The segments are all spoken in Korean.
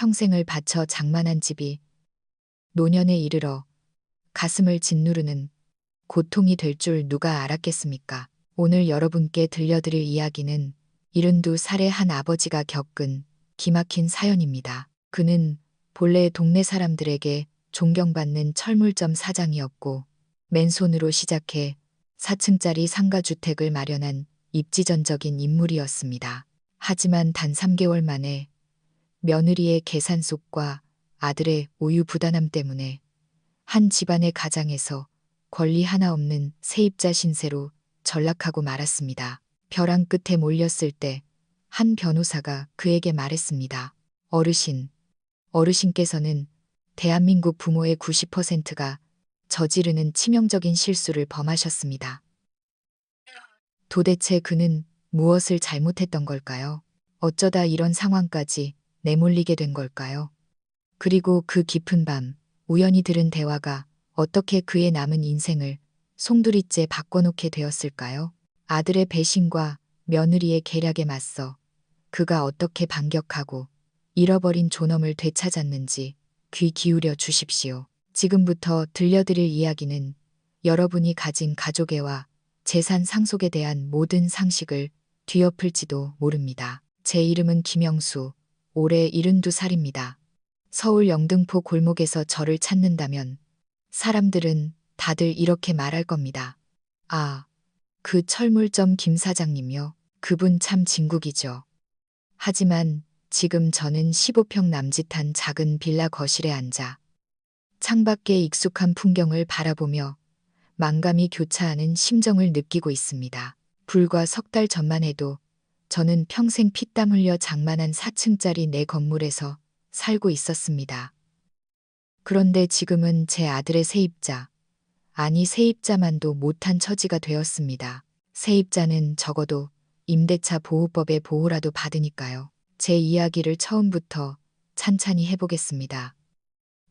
평생을 바쳐 장만한 집이 노년에 이르러 가슴을 짓누르는 고통이 될 줄 누가 알았겠습니까? 오늘 여러분께 들려드릴 이야기는 72살의 한 아버지가 겪은 기막힌 사연입니다. 그는 본래 동네 사람들에게 존경받는 철물점 사장이었고 맨손으로 시작해 4층짜리 상가주택을 마련한 입지전적인 인물이었습니다. 하지만 단 3개월 만에 며느리의 계산 속과 아들의 우유 부단함 때문에 한 집안의 가장에서 권리 하나 없는 세입자 신세로 전락하고 말았습니다. 벼랑 끝에 몰렸을 때 한 변호사가 그에게 말했습니다. 어르신께서는 대한민국 부모의 90%가 저지르는 치명적인 실수를 범하셨습니다. 도대체 그는 무엇을 잘못했던 걸까요? 어쩌다 이런 상황까지 내몰리게 된 걸까요? 그리고 그 깊은 밤, 우연히 들은 대화가 어떻게 그의 남은 인생을 송두리째 바꿔놓게 되었을까요? 아들의 배신과 며느리의 계략에 맞서 그가 어떻게 반격하고 잃어버린 존엄을 되찾았는지 귀 기울여 주십시오. 지금부터 들려드릴 이야기는 여러분이 가진 가족애와 재산 상속에 대한 모든 상식을 뒤엎을지도 모릅니다. 제 이름은 김영수, 올해 72살입니다. 서울 영등포 골목에서 저를 찾는다면 사람들은 다들 이렇게 말할 겁니다. 아, 그 철물점 김 사장님요. 그분 참 진국이죠. 하지만 지금 저는 15평 남짓한 작은 빌라 거실에 앉아 창밖의 익숙한 풍경을 바라보며 만감이 교차하는 심정을 느끼고 있습니다. 불과 석 달 전만 해도 저는 평생 피땀 흘려 장만한 4층짜리 내 건물에서 살고 있었습니다. 그런데 지금은 제 아들의 세입자만도 못한 처지가 되었습니다. 세입자는 적어도 임대차 보호법의 보호라도 받으니까요. 제 이야기를 처음부터 찬찬히 해보겠습니다.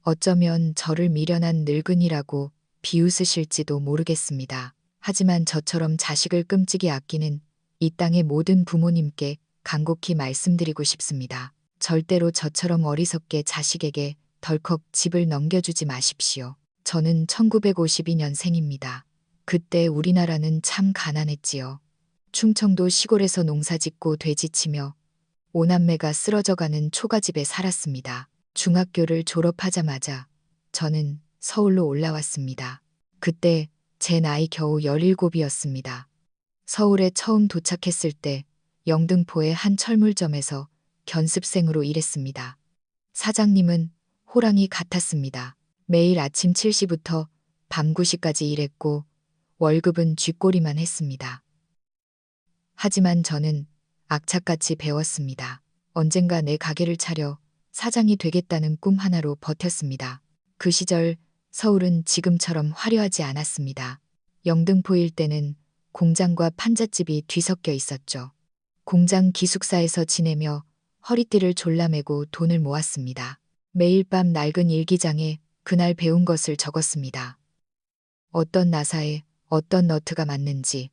어쩌면 저를 미련한 늙은이라고 비웃으실지도 모르겠습니다. 하지만 저처럼 자식을 끔찍이 아끼는 이 땅의 모든 부모님께 간곡히 말씀드리고 싶습니다. 절대로 저처럼 어리석게 자식에게 덜컥 집을 넘겨주지 마십시오. 저는 1952년생입니다. 그때 우리나라는 참 가난했지요. 충청도 시골에서 농사짓고 돼지치며 5남매가 쓰러져가는 초가집에 살았습니다. 중학교를 졸업하자마자 저는 서울로 올라왔습니다. 그때 제 나이 겨우 17이었습니다. 서울에 처음 도착했을 때 영등포의 한 철물점에서 견습생으로 일했습니다. 사장님은 호랑이 같았습니다. 매일 아침 7시부터 밤 9시까지 일했고 월급은 쥐꼬리만 했습니다. 하지만 저는 악착같이 배웠습니다. 언젠가 내 가게를 차려 사장이 되겠다는 꿈 하나로 버텼습니다. 그 시절 서울은 지금처럼 화려하지 않았습니다. 영등포 일대는 공장과 판잣집이 뒤섞여 있었죠. 공장 기숙사에서 지내며 허리띠를 졸라매고 돈을 모았습니다. 매일 밤 낡은 일기장에 그날 배운 것을 적었습니다. 어떤 나사에 어떤 너트가 맞는지,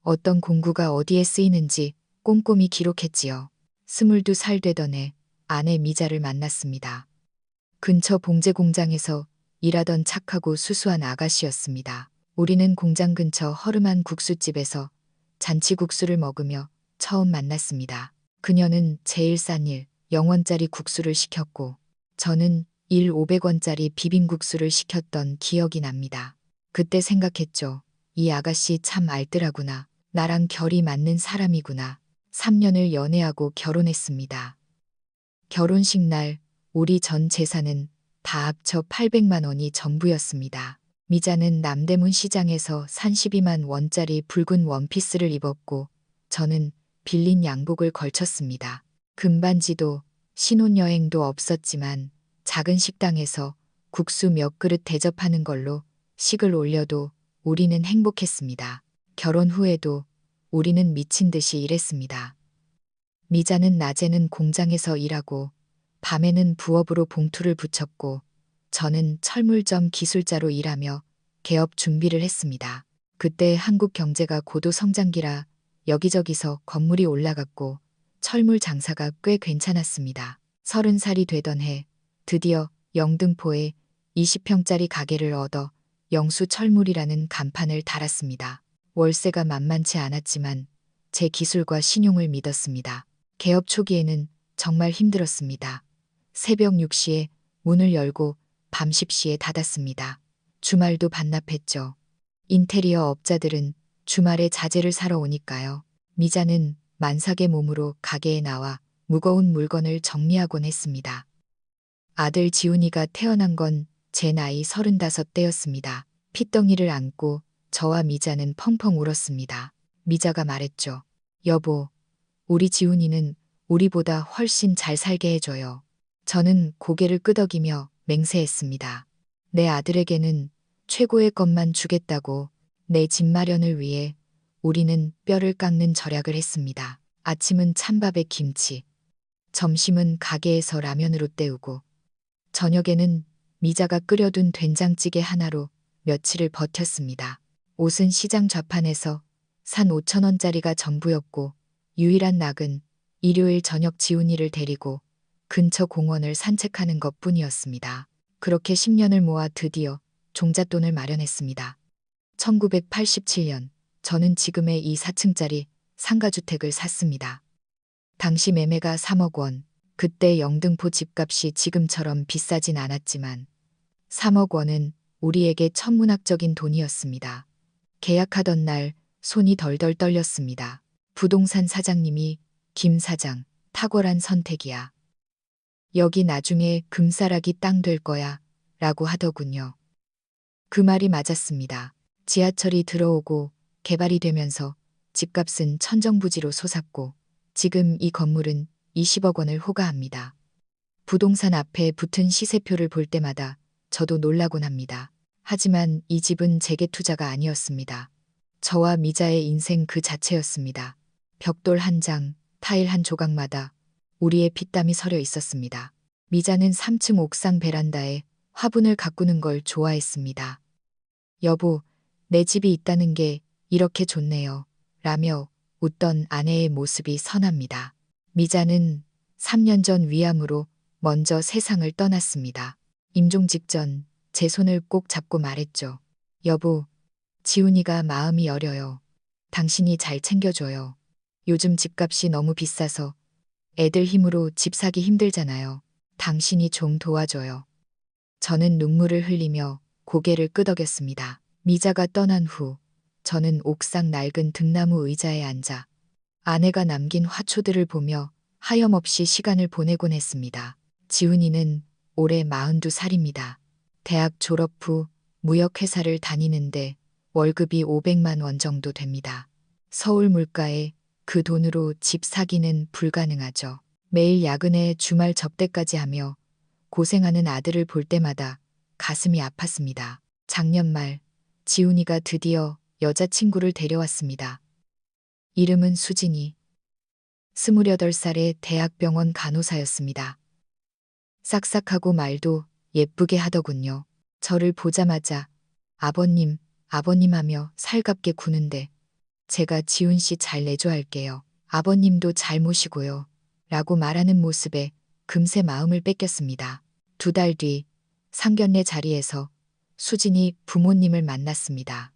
어떤 공구가 어디에 쓰이는지 꼼꼼히 기록했지요. 22살 되던 해 아내 미자를 만났습니다. 근처 봉제 공장에서 일하던 착하고 수수한 아가씨였습니다. 우리는 공장 근처 허름한 국수집에서 잔치국수를 먹으며 처음 만났습니다. 그녀는 제일 싼 0원짜리 국수를 시켰고 저는 500원짜리 비빔국수를 시켰던 기억이 납니다. 그때 생각했죠. 이 아가씨 참 알뜰하구나. 나랑 결이 맞는 사람이구나. 3년을 연애하고 결혼했습니다. 결혼식 날 우리 전 재산은 다 합쳐 800만 원이 전부였습니다. 미자는 남대문 시장에서 산 12만 원짜리 붉은 원피스를 입었고 저는 빌린 양복을 걸쳤습니다. 금반지도 신혼여행도 없었지만 작은 식당에서 국수 몇 그릇 대접하는 걸로 식을 올려도 우리는 행복했습니다. 결혼 후에도 우리는 미친 듯이 일했습니다. 미자는 낮에는 공장에서 일하고 밤에는 부업으로 봉투를 붙였고 저는 철물점 기술자로 일하며 개업 준비를 했습니다. 그때 한국 경제가 고도 성장기라 여기저기서 건물이 올라갔고 철물 장사가 꽤 괜찮았습니다. 30살이 되던 해 드디어 영등포에 20평짜리 가게를 얻어 영수철물이라는 간판을 달았습니다. 월세가 만만치 않았지만 제 기술과 신용을 믿었습니다. 개업 초기에는 정말 힘들었습니다. 새벽 6시에 문을 열고 밤 10시에 닫았습니다. 주말도 반납했죠. 인테리어 업자들은 주말에 자재를 사러 오니까요. 미자는 만삭의 몸으로 가게에 나와 무거운 물건을 정리하곤 했습니다. 아들 지훈이가 태어난 건 제 나이 35대였습니다. 핏덩이를 안고 저와 미자는 펑펑 울었습니다. 미자가 말했죠. 여보, 우리 지훈이는 우리보다 훨씬 잘 살게 해줘요. 저는 고개를 끄덕이며 맹세했습니다. 내 아들에게는 최고의 것만 주겠다고. 내 집 마련을 위해 우리는 뼈를 깎는 절약을 했습니다. 아침은 찬밥에 김치, 점심은 가게에서 라면으로 때우고, 저녁에는 미자가 끓여둔 된장찌개 하나로 며칠을 버텼습니다. 옷은 시장 좌판에서 산 5,000원짜리가 전부였고, 유일한 낙은 일요일 저녁 지훈이를 데리고 근처 공원을 산책하는 것뿐이었습니다. 그렇게 10년을 모아 드디어 종잣돈을 마련했습니다. 1987년 저는 지금의 이 4층짜리 상가주택을 샀습니다. 당시 매매가 3억 원, 그때 영등포 집값이 지금처럼 비싸진 않았지만 3억 원은 우리에게 천문학적인 돈이었습니다. 계약하던 날 손이 덜덜 떨렸습니다. 부동산 사장님이 김 사장, 탁월한 선택이야. 여기 나중에 금싸라기 땅 될 거야 라고 하더군요. 그 말이 맞았습니다. 지하철이 들어오고 개발이 되면서 집값은 천정부지로 솟았고 지금 이 건물은 20억 원을 호가합니다. 부동산 앞에 붙은 시세표를 볼 때마다 저도 놀라곤 합니다. 하지만 이 집은 제게 투자가 아니었습니다. 저와 미자의 인생 그 자체였습니다. 벽돌 한 장, 타일 한 조각마다 우리의 피땀이 서려 있었습니다. 미자는 3층 옥상 베란다에 화분을 가꾸는 걸 좋아했습니다. 여보, 내 집이 있다는 게 이렇게 좋네요. 라며 웃던 아내의 모습이 선합니다. 미자는 3년 전 위암으로 먼저 세상을 떠났습니다. 임종 직전 제 손을 꼭 잡고 말했죠. 여보, 지훈이가 마음이 여려요. 당신이 잘 챙겨줘요. 요즘 집값이 너무 비싸서 애들 힘으로 집 사기 힘들잖아요. 당신이 좀 도와줘요. 저는 눈물을 흘리며 고개를 끄덕였습니다. 미자가 떠난 후 저는 옥상 낡은 등나무 의자에 앉아 아내가 남긴 화초들을 보며 하염없이 시간을 보내곤 했습니다. 지훈이는 올해 42살입니다. 대학 졸업 후 무역회사를 다니는데 월급이 500만 원 정도 됩니다. 서울 물가에 그 돈으로 집 사기는 불가능하죠. 매일 야근에 주말 접대까지 하며 고생하는 아들을 볼 때마다 가슴이 아팠습니다. 작년 말 지훈이가 드디어 여자친구를 데려왔습니다. 이름은 수진이. 28살의 대학병원 간호사였습니다. 싹싹하고 말도 예쁘게 하더군요. 저를 보자마자 아버님, 아버님 하며 살갑게 구는데 제가 지훈 씨 잘 내조할게요. 아버님도 잘 모시고요. 라고 말하는 모습에 금세 마음을 뺏겼습니다. 2달 뒤 상견례 자리에서 수진이 부모님을 만났습니다.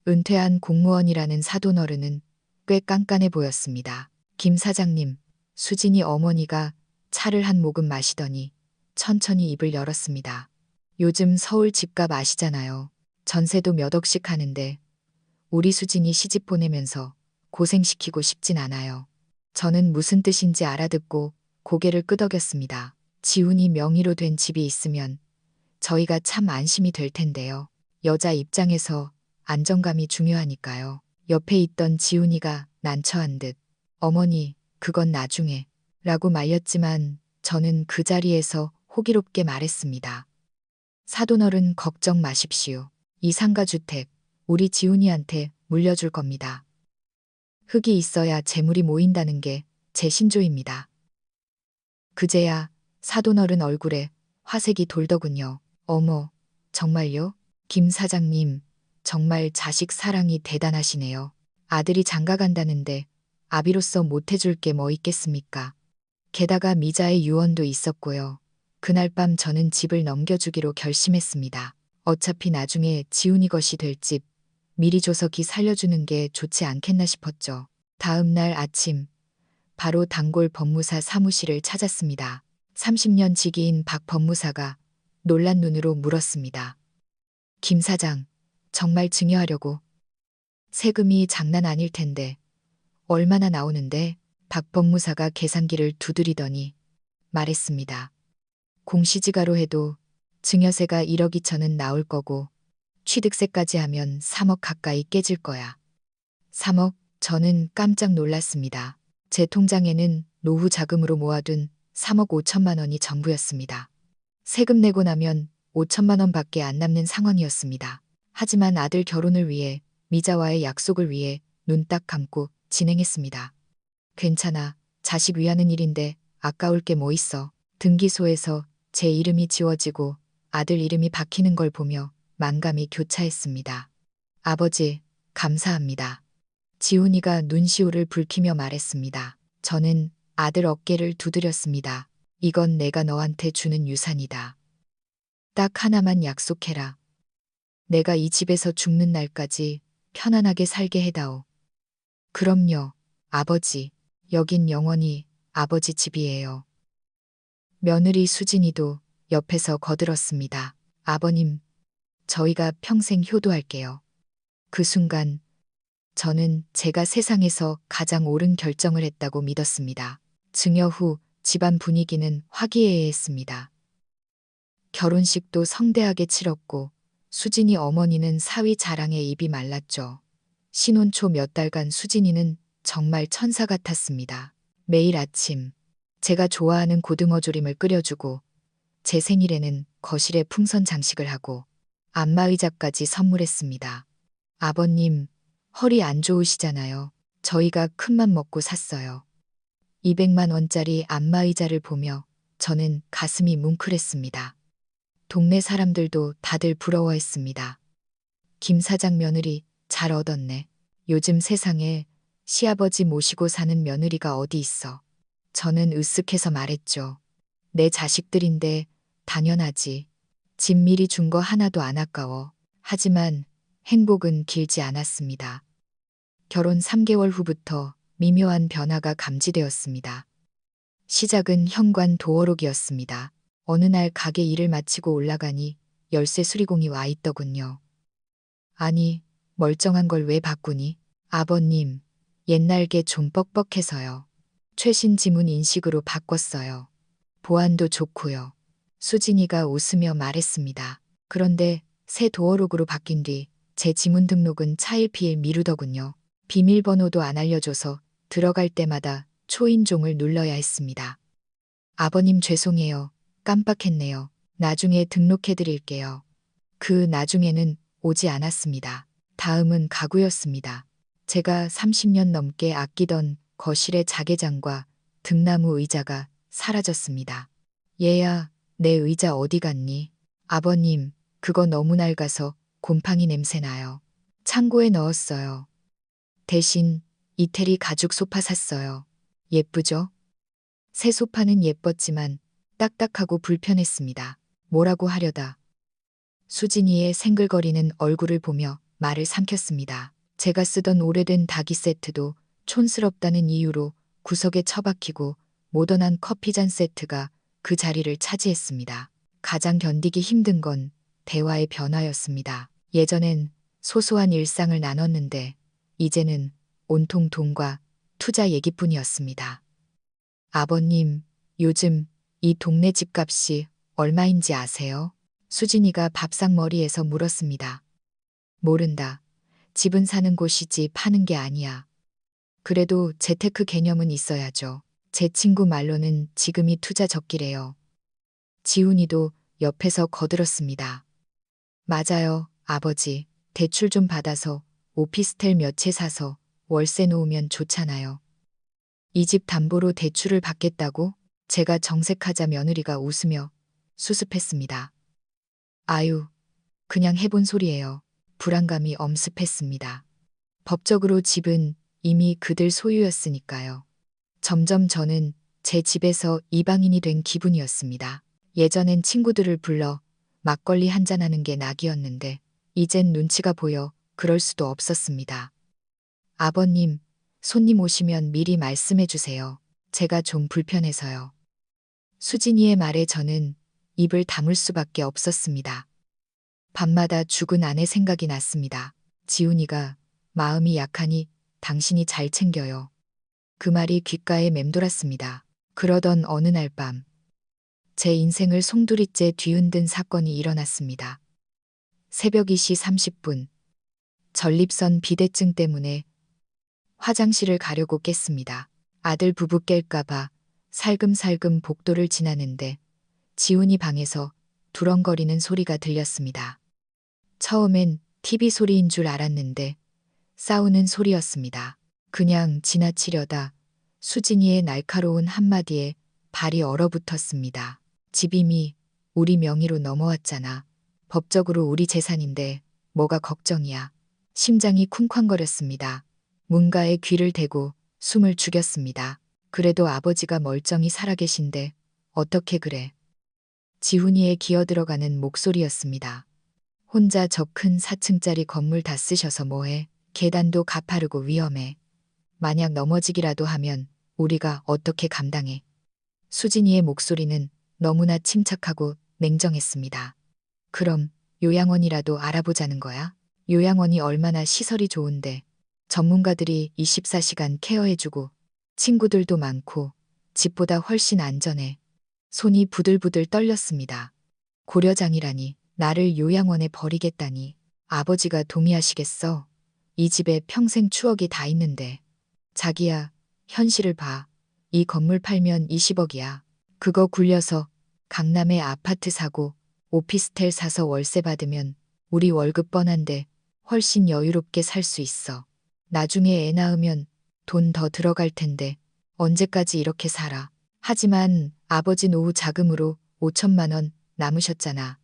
은퇴한 공무원이라는 사돈어른은 꽤 깐깐해 보였습니다. 김 사장님, 수진이 어머니가 차를 한 모금 마시더니 천천히 입을 열었습니다. 요즘 서울 집값 아시잖아요. 전세도 몇 억씩 하는데 우리 수진이 시집 보내면서 고생시키고 싶진 않아요. 저는 무슨 뜻인지 알아듣고 고개를 끄덕였습니다. 지훈이 명의로 된 집이 있으면 저희가 참 안심이 될 텐데요. 여자 입장에서 안정감이 중요하니까요. 옆에 있던 지훈이가 난처한 듯 어머니, 그건 나중에 라고 말렸지만 저는 그 자리에서 호기롭게 말했습니다. 사돈어른 걱정 마십시오. 이 상가주택 우리 지훈이한테 물려줄 겁니다. 흙이 있어야 재물이 모인다는 게 제 신조입니다. 그제야 사돈어른 얼굴에 화색이 돌더군요. 어머, 정말요? 김 사장님, 정말 자식 사랑이 대단하시네요. 아들이 장가 간다는데 아비로서 못해줄 게 뭐 있겠습니까? 게다가 미자의 유언도 있었고요. 그날 밤 저는 집을 넘겨주기로 결심했습니다. 어차피 나중에 지훈이 것이 될 집, 미리 줘서 기 살려주는 게 좋지 않겠나 싶었죠. 다음 날 아침, 바로 단골 법무사 사무실을 찾았습니다. 30년 지기인 박 법무사가 놀란 눈으로 물었습니다. 김 사장, 정말 증여하려고? 세금이 장난 아닐 텐데 얼마나 나오는데? 박 법무사가 계산기를 두드리더니 말했습니다. 공시지가로 해도 증여세가 1억 2천은 나올 거고 취득세까지 하면 3억 가까이 깨질 거야. 3억? 저는 깜짝 놀랐습니다. 제 통장에는 노후 자금으로 모아둔 3억 5천만 원이 전부였습니다. 세금 내고 나면 5천만 원밖에 안 남는 상황이었습니다. 하지만 아들 결혼을 위해 미자와의 약속을 위해 눈 딱 감고 진행했습니다. 괜찮아. 자식 위하는 일인데 아까울 게 뭐 있어. 등기소에서 제 이름이 지워지고 아들 이름이 박히는 걸 보며 만감이 교차했습니다. 아버지, 감사합니다. 지훈이가 눈시울을 붉히며 말했습니다. 저는 아들 어깨를 두드렸습니다. 이건 내가 너한테 주는 유산이다. 딱 하나만 약속해라. 내가 이 집에서 죽는 날까지 편안하게 살게 해다오. 그럼요, 아버지. 여긴 영원히 아버지 집이에요. 며느리 수진이도 옆에서 거들었습니다. 아버님, 저희가 평생 효도할게요. 그 순간 저는 제가 세상에서 가장 옳은 결정을 했다고 믿었습니다. 증여 후 집안 분위기는 화기애애했습니다. 결혼식도 성대하게 치렀고 수진이 어머니는 사위 자랑에 입이 말랐죠. 신혼 초 몇 달간 수진이는 정말 천사 같았습니다. 매일 아침 제가 좋아하는 고등어 조림을 끓여주고 제 생일에는 거실에 풍선 장식을 하고 안마의자까지 선물했습니다. 아버님, 허리 안 좋으시잖아요. 저희가 큰맘 먹고 샀어요. 200만 원짜리 안마의자를 보며 저는 가슴이 뭉클했습니다. 동네 사람들도 다들 부러워했습니다. 김 사장 며느리 잘 얻었네. 요즘 세상에 시아버지 모시고 사는 며느리가 어디 있어. 저는 으쓱해서 말했죠. 내 자식들인데 당연하지. 집 미리 준 거 하나도 안 아까워. 하지만 행복은 길지 않았습니다. 결혼 3개월 후부터 미묘한 변화가 감지되었습니다. 시작은 현관 도어록이었습니다. 어느 날 가게 일을 마치고 올라가니 열쇠 수리공이 와 있더군요. 아니, 멀쩡한 걸 왜 바꾸니? 아버님, 옛날 게 좀 뻑뻑해서요. 최신 지문 인식으로 바꿨어요. 보안도 좋고요. 수진이가 웃으며 말했습니다. 그런데 새 도어록으로 바뀐 뒤 제 지문 등록은 차일피일 미루더군요. 비밀번호도 안 알려줘서 들어갈 때마다 초인종을 눌러야 했습니다. 아버님 죄송해요. 깜빡했네요. 나중에 등록해드릴게요. 그 나중에는 오지 않았습니다. 다음은 가구였습니다. 제가 30년 넘게 아끼던 거실의 자개장과 등나무 의자가 사라졌습니다. 얘야, 내 의자 어디 갔니? 아버님, 그거 너무 낡아서 곰팡이 냄새 나요. 창고에 넣었어요. 대신 이태리 가죽 소파 샀어요. 예쁘죠? 새 소파는 예뻤지만 딱딱하고 불편했습니다. 뭐라고 하려다. 수진이의 생글거리는 얼굴을 보며 말을 삼켰습니다. 제가 쓰던 오래된 다기 세트도 촌스럽다는 이유로 구석에 처박히고 모던한 커피잔 세트가 그 자리를 차지했습니다. 가장 견디기 힘든 건 대화의 변화였습니다. 예전엔 소소한 일상을 나눴는데 이제는 온통 돈과 투자 얘기뿐이었습니다. 아버님, 요즘 이 동네 집값이 얼마인지 아세요? 수진이가 밥상머리에서 물었습니다. 모른다. 집은 사는 곳이지 파는 게 아니야. 그래도 재테크 개념은 있어야죠. 제 친구 말로는 지금이 투자 적기래요. 지훈이도 옆에서 거들었습니다. 맞아요, 아버지. 대출 좀 받아서 오피스텔 몇 채 사서 월세 놓으면 좋잖아요. 이 집 담보로 대출을 받겠다고? 제가 정색하자 며느리가 웃으며 수습했습니다. 아유, 그냥 해본 소리예요. 불안감이 엄습했습니다. 법적으로 집은 이미 그들 소유였으니까요. 점점 저는 제 집에서 이방인이 된 기분이었습니다. 예전엔 친구들을 불러 막걸리 한잔하는 게 낙이었는데 이젠 눈치가 보여 그럴 수도 없었습니다. 아버님, 손님 오시면 미리 말씀해 주세요. 제가 좀 불편해서요. 수진이의 말에 저는 입을 다물 수밖에 없었습니다. 밤마다 죽은 아내 생각이 났습니다. 지훈이가 마음이 약하니 당신이 잘 챙겨요. 그 말이 귓가에 맴돌았습니다. 그러던 어느 날 밤, 제 인생을 송두리째 뒤흔든 사건이 일어났습니다. 새벽 2시 30분, 전립선 비대증 때문에 화장실을 가려고 깼습니다. 아들 부부 깰까봐 살금살금 복도를 지나는데 지훈이 방에서 두렁거리는 소리가 들렸습니다. 처음엔 TV 소리인 줄 알았는데 싸우는 소리였습니다. 그냥 지나치려다 수진이의 날카로운 한마디에 발이 얼어붙었습니다. 집 이미 우리 명의로 넘어왔잖아. 법적으로 우리 재산인데 뭐가 걱정이야. 심장이 쿵쾅거렸습니다. 문가에 귀를 대고 숨을 죽였습니다. 그래도 아버지가 멀쩡히 살아계신데 어떻게 그래. 지훈이의 기어들어가는 목소리였습니다. 혼자 저 큰 4층짜리 건물 다 쓰셔서 뭐해. 계단도 가파르고 위험해. 만약 넘어지기라도 하면 우리가 어떻게 감당해. 수진이의 목소리는 너무나 침착하고 냉정했습니다. 그럼 요양원이라도 알아보자는 거야? 요양원이 얼마나 시설이 좋은데 전문가들이 24시간 케어해주고 친구들도 많고 집보다 훨씬 안전해. 손이 부들부들 떨렸습니다. 고려장이라니 나를 요양원에 버리겠다니 아버지가 동의하시겠어? 이 집에 평생 추억이 다 있는데. 자기야, 현실을 봐. 이 건물 팔면 20억이야. 그거 굴려서 강남에 아파트 사고 오피스텔 사서 월세 받으면 우리 월급 뻔한데 훨씬 여유롭게 살 수 있어. 나중에 애 낳으면 돈 더 들어갈 텐데 언제까지 이렇게 살아. 하지만 아버지 노후 자금으로 5천만 원 남으셨잖아.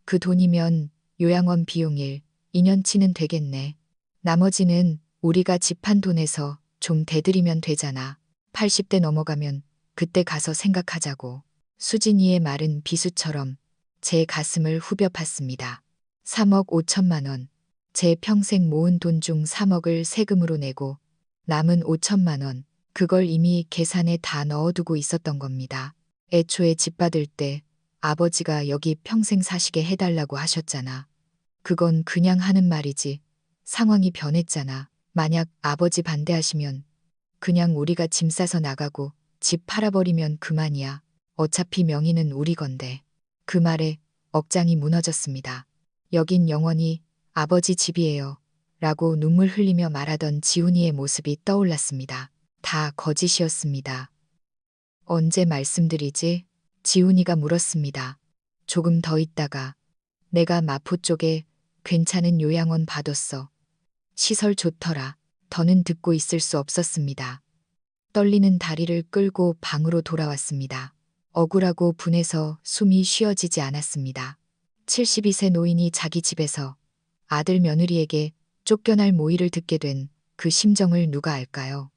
그 돈이면 요양원 비용일 2년치는 되겠네. 나머지는 우리가 집 한 돈에서 좀 대드리면 되잖아. 80대 넘어가면 그때 가서 생각하자고. 수진이의 말은 비수처럼 제 가슴을 후벼 팠습니다. 3억 5천만 원. 제 평생 모은 돈 중 3억을 세금으로 내고 남은 5천만 원. 그걸 이미 계산에 다 넣어두고 있었던 겁니다. 애초에 집 받을 때 아버지가 여기 평생 사시게 해달라고 하셨잖아. 그건 그냥 하는 말이지. 상황이 변했잖아. 만약 아버지 반대하시면 그냥 우리가 짐 싸서 나가고 집 팔아버리면 그만이야. 어차피 명의는 우리 건데. 그 말에 억장이 무너졌습니다. 여긴 영원히 아버지 집이에요. 라고 눈물 흘리며 말하던 지훈이의 모습이 떠올랐습니다. 다 거짓이었습니다. 언제 말씀드리지? 지훈이가 물었습니다. 조금 더 있다가 내가 마포 쪽에 괜찮은 요양원 봐뒀어. 시설 좋더라. 더는 듣고 있을 수 없었습니다. 떨리는 다리를 끌고 방으로 돌아왔습니다. 억울하고 분해서 숨이 쉬어지지 않았습니다. 72세 노인이 자기 집에서 아들 며느리에게 쫓겨날 모의를 듣게 된 그 심정을 누가 알까요?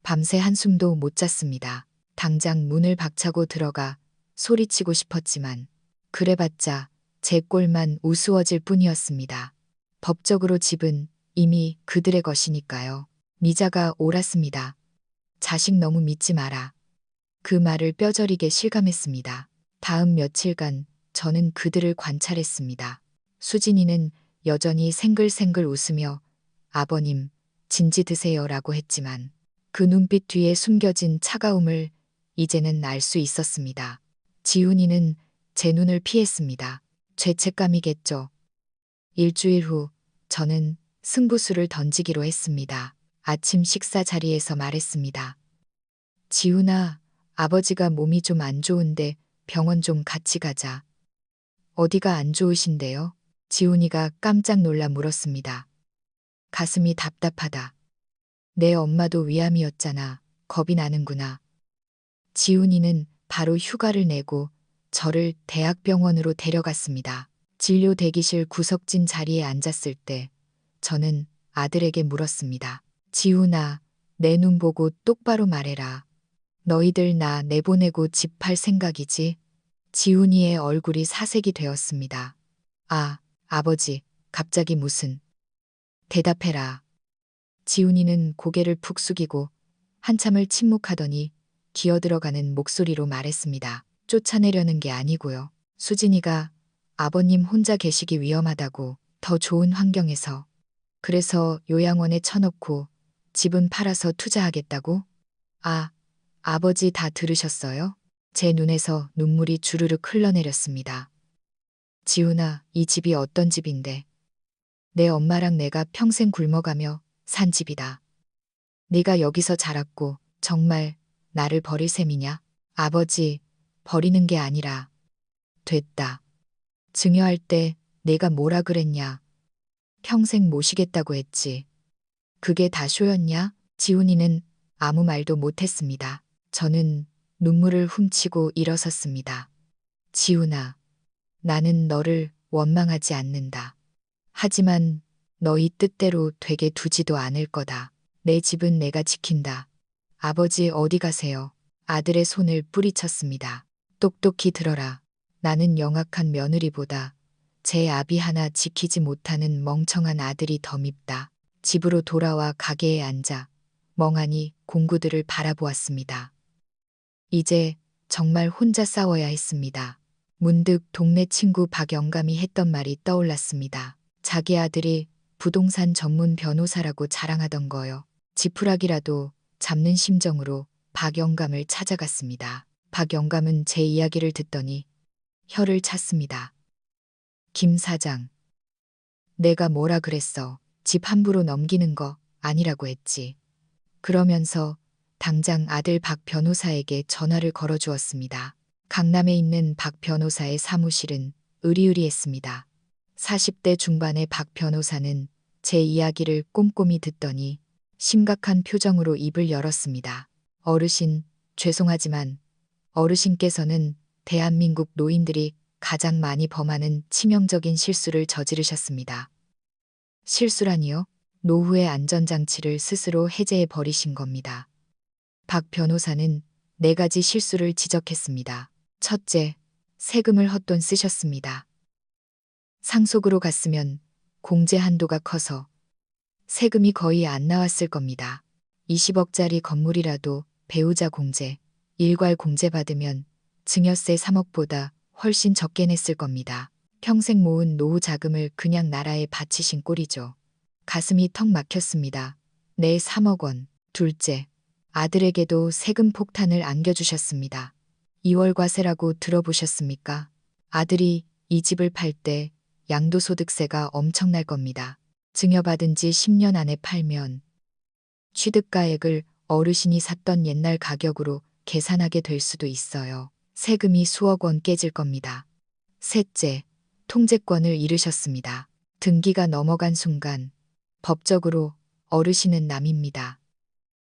밤새 한숨도 못 잤습니다. 당장 문을 박차고 들어가 소리치고 싶었지만 그래봤자 제 꼴만 우스워질 뿐이었습니다. 법적으로 집은 이미 그들의 것이니까요. 미자가 옳았습니다. 자식 너무 믿지 마라. 그 말을 뼈저리게 실감했습니다. 다음 며칠간 저는 그들을 관찰했습니다. 수진이는 여전히 생글생글 웃으며 아버님, 진지 드세요라고 했지만 그 눈빛 뒤에 숨겨진 차가움을 이제는 알 수 있었습니다. 지훈이는 제 눈을 피했습니다. 죄책감이겠죠. 일주일 후 저는 승부수를 던지기로 했습니다. 아침 식사 자리에서 말했습니다. 지훈아, 아버지가 몸이 좀 안 좋은데 병원 좀 같이 가자. 어디가 안 좋으신데요? 지훈이가 깜짝 놀라 물었습니다. 가슴이 답답하다. 내 엄마도 위암이었잖아. 겁이 나는구나. 지훈이는 바로 휴가를 내고 저를 대학병원으로 데려갔습니다. 진료 대기실 구석진 자리에 앉았을 때 저는 아들에게 물었습니다. 지훈아, 내 눈 보고 똑바로 말해라. 너희들 나 내보내고 집 팔 생각이지? 지훈이의 얼굴이 사색이 되었습니다. 아, 아버지, 갑자기 무슨. 대답해라. 지훈이는 고개를 푹 숙이고 한참을 침묵하더니 기어들어가는 목소리로 말했습니다. 쫓아내려는 게 아니고요. 수진이가 아버님 혼자 계시기 위험하다고 더 좋은 환경에서. 그래서 요양원에 쳐놓고 집은 팔아서 투자하겠다고? 아, 아버지 다 들으셨어요? 제 눈에서 눈물이 주르륵 흘러내렸습니다. 지훈아, 이 집이 어떤 집인데? 내 엄마랑 내가 평생 굶어가며 산 집이다. 네가 여기서 자랐고 정말 나를 버릴 셈이냐? 아버지, 버리는 게 아니라 됐다. 증여할 때 내가 뭐라 그랬냐? 평생 모시겠다고 했지. 그게 다 쇼였냐? 지훈이는 아무 말도 못했습니다. 저는 눈물을 훔치고 일어섰습니다. 지훈아, 나는 너를 원망하지 않는다. 하지만 너희 뜻대로 되게 두지도 않을 거다. 내 집은 내가 지킨다. 아버지 어디 가세요? 아들의 손을 뿌리쳤습니다. 똑똑히 들어라. 나는 영악한 며느리보다 제 아비 하나 지키지 못하는 멍청한 아들이 더 밉다. 집으로 돌아와 가게에 앉아 멍하니 공구들을 바라보았습니다. 이제 정말 혼자 싸워야 했습니다. 문득 동네 친구 박영감이 했던 말이 떠올랐습니다. 자기 아들이 부동산 전문 변호사라고 자랑하던 거요. 지푸라기라도 잡는 심정으로 박영감을 찾아갔습니다. 박영감은 제 이야기를 듣더니 혀를 찼습니다. 김 사장, 내가 뭐라 그랬어. 집 함부로 넘기는 거 아니라고 했지. 그러면서 당장 아들 박 변호사에게 전화를 걸어주었습니다. 강남에 있는 박 변호사의 사무실은 으리으리했습니다. 40대 중반의 박 변호사는 제 이야기를 꼼꼼히 듣더니 심각한 표정으로 입을 열었습니다. 어르신, 죄송하지만 어르신께서는 대한민국 노인들이 가장 많이 범하는 치명적인 실수를 저지르셨습니다. 실수라니요? 노후의 안전장치를 스스로 해제해 버리신 겁니다. 박 변호사는 4가지 실수를 지적했습니다. 첫째, 세금을 헛돈 쓰셨습니다. 상속으로 갔으면 공제 한도가 커서 세금이 거의 안 나왔을 겁니다. 20억짜리 건물이라도 배우자 공제, 일괄 공제 받으면 증여세 3억보다 훨씬 적게 냈을 겁니다. 평생 모은 노후 자금을 그냥 나라에 바치신 꼴이죠. 가슴이 턱 막혔습니다. 내 3억 원. 둘째, 아들에게도 세금 폭탄을 안겨주셨습니다. 2월 과세라고 들어보셨습니까? 아들이 이 집을 팔 때 양도소득세가 엄청날 겁니다. 증여받은 지 10년 안에 팔면 취득가액을 어르신이 샀던 옛날 가격으로 계산하게 될 수도 있어요. 세금이 수억 원 깨질 겁니다. 셋째, 통제권을 잃으셨습니다. 등기가 넘어간 순간 법적으로 어르신은 남입니다.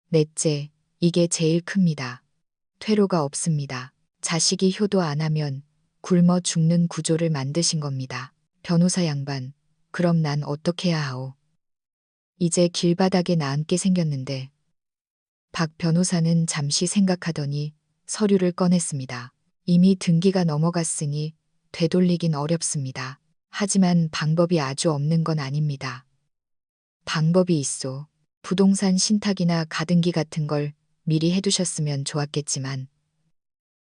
넷째, 이게 제일 큽니다. 퇴로가 없습니다. 자식이 효도 안 하면 굶어 죽는 구조를 만드신 겁니다. 변호사 양반, 그럼 난 어떻게 해야 하오? 이제 길바닥에 나앉게 생겼는데. 박 변호사는 잠시 생각하더니 서류를 꺼냈습니다. 이미 등기가 넘어갔으니 되돌리긴 어렵습니다. 하지만 방법이 아주 없는 건 아닙니다. 방법이 있어. 부동산 신탁이나 가등기 같은 걸 미리 해두셨으면 좋았겠지만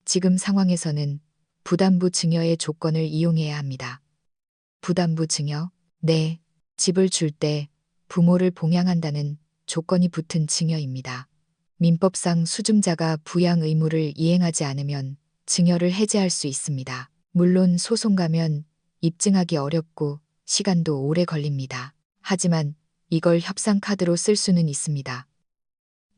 지금 상황에서는 부담부 증여의 조건을 이용해야 합니다. 부담부 증여? 네, 집을 줄 때 부모를 봉양한다는 조건이 붙은 증여입니다. 민법상 수증자가 부양 의무를 이행하지 않으면 증여를 해제할 수 있습니다. 물론 소송 가면 입증하기 어렵고 시간도 오래 걸립니다. 하지만 이걸 협상 카드로 쓸 수는 있습니다.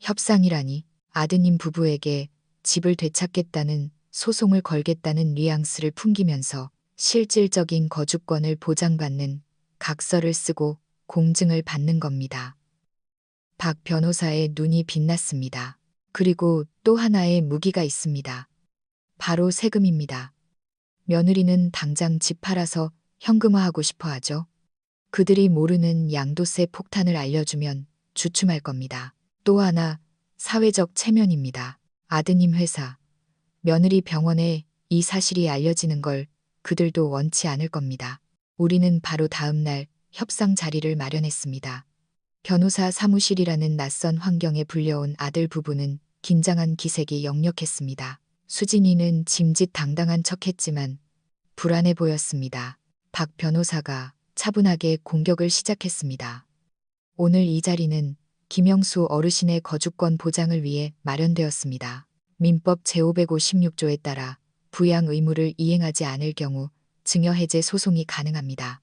협상이라니 아드님 부부에게 집을 되찾겠다는 소송을 걸겠다는 뉘앙스를 풍기면서 실질적인 거주권을 보장받는 각서를 쓰고 공증을 받는 겁니다. 박 변호사의 눈이 빛났습니다. 그리고 또 하나의 무기가 있습니다. 바로 세금입니다. 며느리는 당장 집 팔아서 현금화하고 싶어 하죠. 그들이 모르는 양도세 폭탄을 알려주면 주춤할 겁니다. 또 하나, 사회적 체면입니다. 아드님 회사, 며느리 병원에 이 사실이 알려지는 걸 그들도 원치 않을 겁니다. 우리는 바로 다음 날 협상 자리를 마련했습니다. 변호사 사무실이라는 낯선 환경에 불려온 아들 부부는 긴장한 기색이 역력했습니다. 수진이는 짐짓당당한 척했지만 불안해 보였습니다. 박 변호사가 차분하게 공격을 시작했습니다. 오늘 이 자리는 김영수 어르신의 거주권 보장을 위해 마련되었습니다. 민법 제556조에 따라 부양 의무를 이행하지 않을 경우 증여해제 소송이 가능합니다.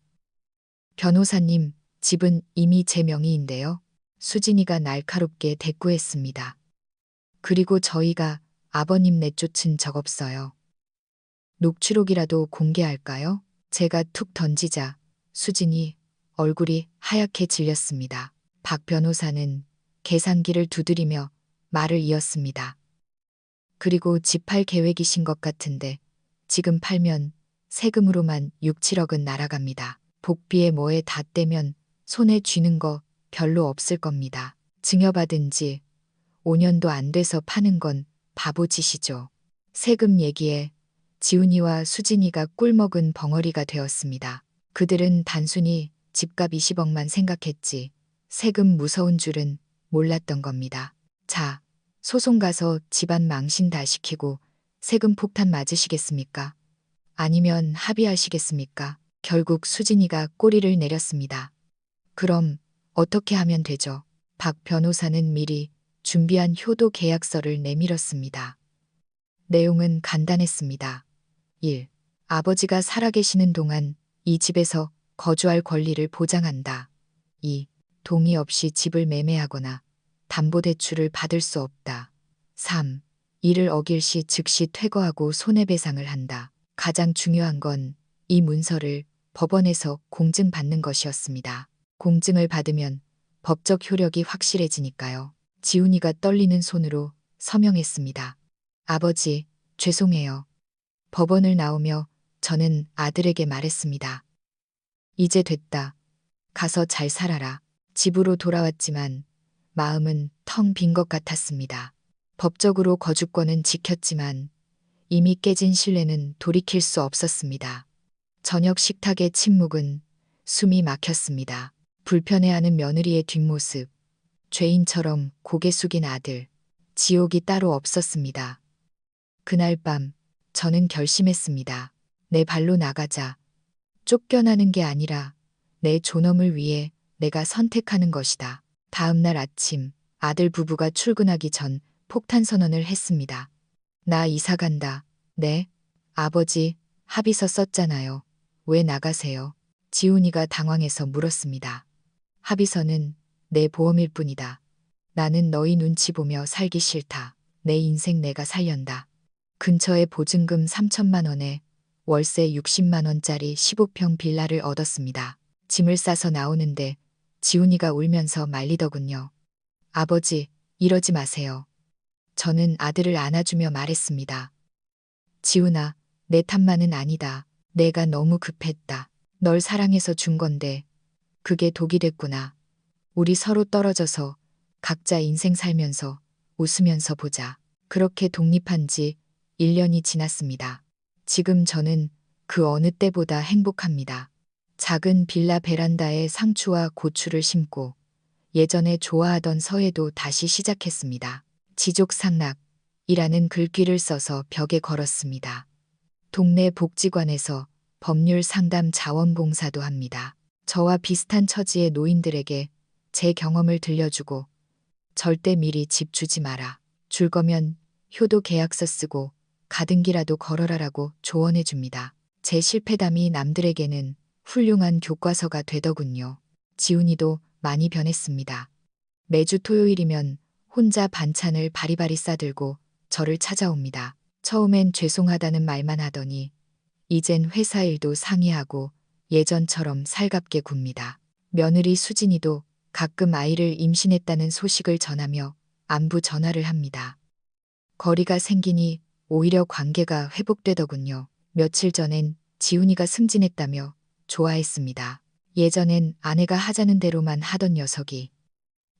변호사님, 집은 이미 제 명의인데요. 수진이가 날카롭게 대꾸했습니다. 그리고 저희가 아버님 내쫓은 적 없어요. 녹취록이라도 공개할까요? 제가 툭 던지자 수진이 얼굴이 하얗게 질렸습니다. 박 변호사는 계산기를 두드리며 말을 이었습니다. 그리고 집 팔 계획이신 것 같은데 지금 팔면 세금으로만 6, 7억은 날아갑니다. 복비에 뭐에 다 떼면 손에 쥐는 거 별로 없을 겁니다. 증여받은 지 5년도 안 돼서 파는 건 바보짓이죠. 세금 얘기에 지훈이와 수진이가 꿀먹은 벙어리가 되었습니다. 그들은 단순히 집값 20억만 생각했지 세금 무서운 줄은 몰랐던 겁니다. 자, 소송 가서 집안 망신 다 시키고 세금 폭탄 맞으시겠습니까? 아니면 합의하시겠습니까? 결국 수진이가 꼬리를 내렸습니다. 그럼 어떻게 하면 되죠? 박 변호사는 미리 준비한 효도 계약서를 내밀었습니다. 내용은 간단했습니다. 1. 아버지가 살아계시는 동안 이 집에서 거주할 권리를 보장한다. 2. 동의 없이 집을 매매하거나 담보대출을 받을 수 없다. 3. 이를 어길 시 즉시 퇴거하고 손해배상을 한다. 가장 중요한 건 이 문서를 법원에서 공증받는 것이었습니다. 공증을 받으면 법적 효력이 확실해지니까요. 지훈이가 떨리는 손으로 서명했습니다. 아버지, 죄송해요. 법원을 나오며 저는 아들에게 말했습니다. 이제 됐다. 가서 잘 살아라. 집으로 돌아왔지만 마음은 텅 빈 것 같았습니다. 법적으로 거주권은 지켰지만 이미 깨진 신뢰는 돌이킬 수 없었습니다. 저녁 식탁의 침묵은 숨이 막혔습니다. 불편해하는 며느리의 뒷모습, 죄인처럼 고개 숙인 아들, 지옥이 따로 없었습니다. 그날 밤 저는 결심했습니다. 내 발로 나가자. 쫓겨나는 게 아니라 내 존엄을 위해 내가 선택하는 것이다. 다음 날 아침 아들 부부가 출근하기 전 폭탄 선언을 했습니다. 나 이사 간다. 네? 아버지, 합의서 썼잖아요. 왜 나가세요? 지훈이가 당황해서 물었습니다. 합의서는 내 보험일 뿐이다. 나는 너희 눈치 보며 살기 싫다. 내 인생 내가 살련다. 근처에 보증금 3천만 원에 월세 60만 원짜리 15평 빌라를 얻었습니다. 짐을 싸서 나오는데 지훈이가 울면서 말리더군요. 아버지, 이러지 마세요. 저는 아들을 안아주며 말했습니다. 지훈아, 내 탓만은 아니다. 내가 너무 급했다. 널 사랑해서 준 건데 그게 독이 됐구나. 우리 서로 떨어져서 각자 인생 살면서 웃으면서 보자. 그렇게 독립한 지 1년이 지났습니다. 지금 저는 그 어느 때보다 행복합니다. 작은 빌라 베란다에 상추와 고추를 심고 예전에 좋아하던 서예도 다시 시작했습니다. 지족상락이라는 글귀를 써서 벽에 걸었습니다. 동네 복지관에서 법률 상담 자원봉사도 합니다. 저와 비슷한 처지의 노인들에게 제 경험을 들려주고 절대 미리 집 주지 마라. 줄 거면 효도 계약서 쓰고 가등기라도 걸어라라고 조언해 줍니다. 제 실패담이 남들에게는 훌륭한 교과서가 되더군요. 지훈이도 많이 변했습니다. 매주 토요일이면 혼자 반찬을 바리바리 싸들고 저를 찾아옵니다. 처음엔 죄송하다는 말만 하더니 이젠 회사 일도 상의하고 예전처럼 살갑게 굽니다. 며느리 수진이도 가끔 아이를 임신했다는 소식을 전하며 안부 전화를 합니다. 거리가 생기니 오히려 관계가 회복되더군요. 며칠 전엔 지훈이가 승진했다며 좋아했습니다. 예전엔 아내가 하자는 대로만 하던 녀석이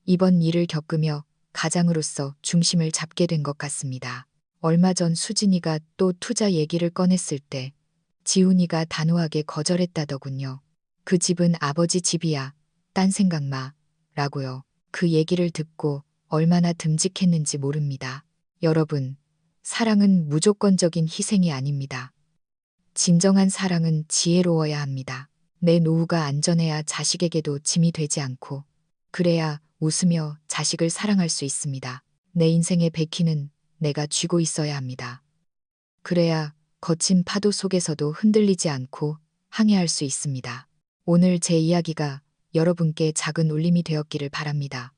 이번 일을 겪으며 가장으로서 중심을 잡게 된 것 같습니다. 얼마 전 수진이가 또 투자 얘기를 꺼냈을 때 지훈이가 단호하게 거절했다더군요. 그 집은 아버지 집이야. 딴 생각 마. 라고요. 그 얘기를 듣고 얼마나 듬직했는지 모릅니다. 여러분, 사랑은 무조건적인 희생이 아닙니다. 진정한 사랑은 지혜로워야 합니다. 내 노후가 안전해야 자식에게도 짐이 되지 않고, 그래야 웃으며 자식을 사랑할 수 있습니다. 내 인생의 백희는 내가 쥐고 있어야 합니다. 그래야 거친 파도 속에서도 흔들리지 않고 항해할 수 있습니다. 오늘 제 이야기가 여러분께 작은 울림이 되었기를 바랍니다.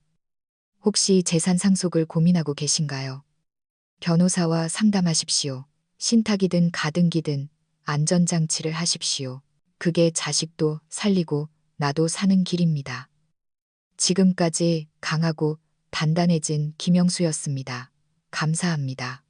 혹시 재산 상속을 고민하고 계신가요? 변호사와 상담하십시오. 신탁이든 가등기든 안전장치를 하십시오. 그게 자식도 살리고 나도 사는 길입니다. 지금까지 강하고 단단해진 김영수였습니다. 감사합니다.